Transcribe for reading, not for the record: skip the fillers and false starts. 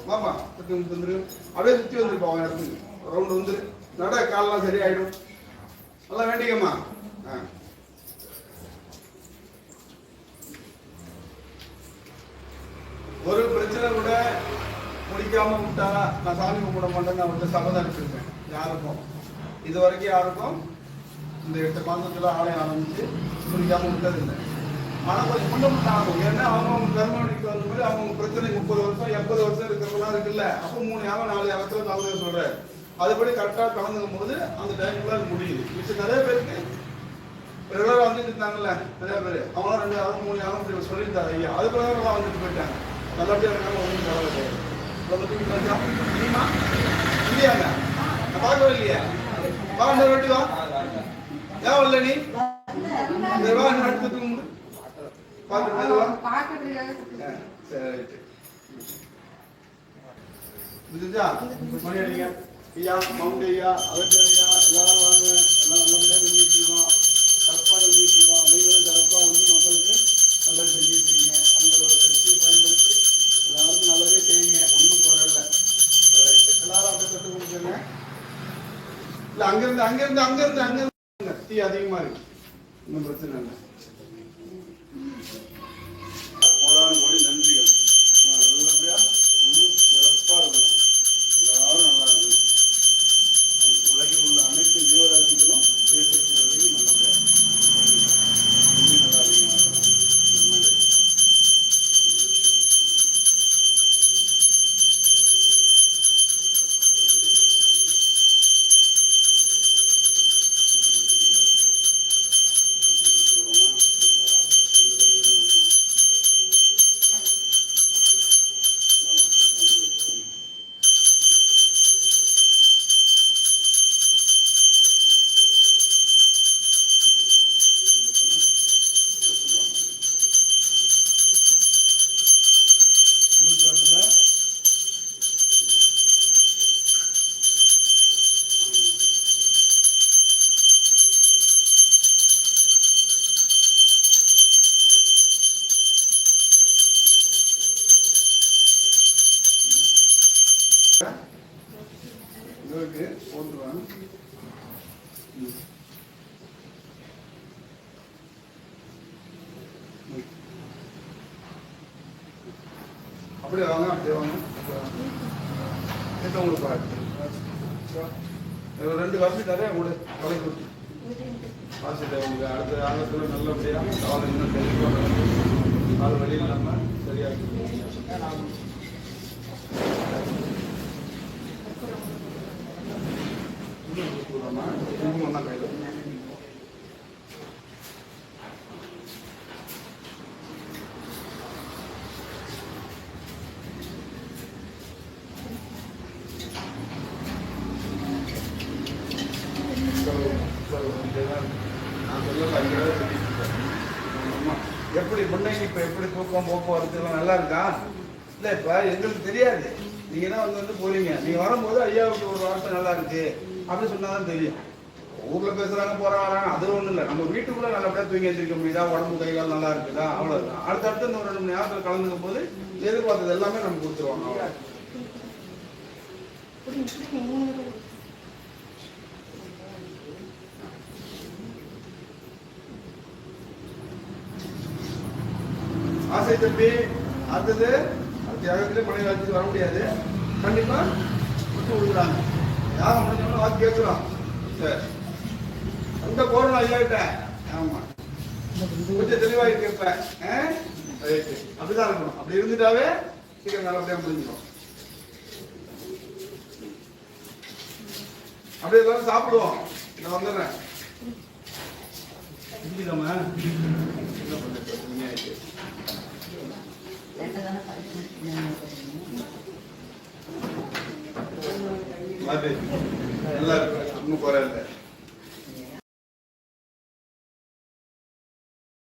மாமா வந்துரு, அப்படியே சுத்தி வந்துருப்பா அவன் இடத்துக்கு ரவுண்ட் வந்துரு, நட காலெல்லாம் சரியாயிடும். நல்லா வேண்டிக்கம்மா. ஒரு பிரச்சனை கூட முடிக்காம விட்டா நான் சாமி கும்பிட மாட்டேன்னு அவர்கிட்ட சபதம் எடுத்திருக்கேன். யாருக்கும் இது வரைக்கும் யாருக்கும் இந்த 8 மாதத்துல ஆலயம் ஆரம்பிச்சு முடிக்காம விட்டதில்லை. ஆனால் கொஞ்சம் முன்ன ஆகும். ஏன்னா அவங்க கர்மனுக்கு வந்த மாதிரி அவங்க பிரச்சனை 30 வருஷம் 80 வருஷம் இருக்கிறவங்களாம் இருக்குல்ல. அப்போ 3 யாகம் 4 யாகத்துல கலந்து சொல்றேன். அதுபடி கரெக்டாக கலந்துக்கும் போது அந்த டைம்ல முடியுது. மிச்சம் நிறைய பேருக்கு ரெகுலராக வந்துட்டு இருந்தாங்கல்ல, நிறைய பேர் அவங்களாம் 2 யாகம் 3 யாகம் சொல்லியிருந்தாரு ஐயா. அது பிரகாரம் வந்துட்டு போயிட்டாங்க. நல்லபடியாக இருக்காங்க. ஒன்றும் கவலை இல்லையாங்க. நான் பார்க்கவே இல்லையா? வாங்க வெட்டி வா. ஏன் வரல நீ? எடுத்துட்டு மணி அடிங்க ஐயா, மவுண்ட் ஐயா, அவற்றையா எல்லாரும் வாங்க. எல்லாம் நல்லபடியாக செஞ்சுட்டு இருக்கோம். கரெக்டாக செஞ்சுட்டு இருக்கோம். நீங்களும் கரெக்டாக வந்து மக்களுக்கு நல்லா செஞ்சுட்டு இருக்கீங்க. உங்களோட சக்தியை பயன்படுத்தி எல்லாருக்கும் நல்லதே செய்யுங்க. ஒன்றும் குறையில்லை. எல்லாரும் அப்படி கற்றுக் கொடுக்குங்க. இல்லை அங்கிருந்து தீ அதிகமா இருக்கு. ஒன்றும் பிரச்சனை இல்லை. கோடி நன்றிகள். நல்லபடியா சிறப்பா இருக்கணும். எல்லாரும் நல்லா இருக்கணும். உலகில் உள்ள அனைத்து ஜீவராசிகளும் பேசுறதுக்கு நல்லபடியா நல்லா இருக்கீங்க. போட்டுருவாங்க. அப்படியே வாங்க, அப்படியே வாங்க. உங்களுக்கு பாரு 2 வருஷம் நிறைய கூட கலை கொடுத்து வாசிட்ட உங்களுக்கு அடுத்த ஆகத்தில் நல்லபடியாக காலை இன்னும் தெளிவாக கால் வழியில் நம்ம சரியாக்கி ஒன்றா கையில் எப்படி முன்னைக்கு இப்போ எப்படி தூக்கம் போக்குவரத்து எல்லாம் நல்லா இருக்கா? இல்லை இப்போ எங்களுக்கு தெரியாது. நீங்க தான் வந்து போறீங்க. நீங்க வரும்போது ஐயாவுக்கு ஒரு வார்த்தை நல்லா இருக்கு அப்படின்னு சொன்னாதான் தெரியும். ஊர்ல பேசுறாங்க போறாங்க, அது ஒண்ணும் இல்லை. நம்ம வீட்டுக்குள்ள நல்லபடியா தூங்கி எழுந்திருக்க முடியுதா, உடம்பு கைகால் நல்லா இருக்குதா, அவ்வளவுதான். அடுத்தடுத்து இந்த 2 மணி நேரத்தில் கலந்துக்கும் போது எதிர்பார்த்தது எல்லாமே நம்ம கொடுத்துருவாங்க. அவ்வளோ ஆசை தம்பி. அடுத்தது தியாகத்திலே பழைய காலத்துக்கு வர முடியாது. கண்டிப்பா விட்டு கொடுக்குறாங்க. யாரும் முடிஞ்சவங்களும் வாக்கு கேட்கிறோம். சரி அந்த போறோம் ஐயாக்கிட்ட. ஆமா கொஞ்சம் தெளிவாக கேட்பேன். அப்படிதான் இருக்கணும். அப்படி இருந்துட்டாவே சீக்கிரம் நல்லபடியா முடிஞ்சிடும். அப்படியே எல்லாரும் சாப்பிடுவோம். நான் வந்துடுறேன். புரியுதாம்மா? நல்லா இருக்கு, இன்னும் குறையில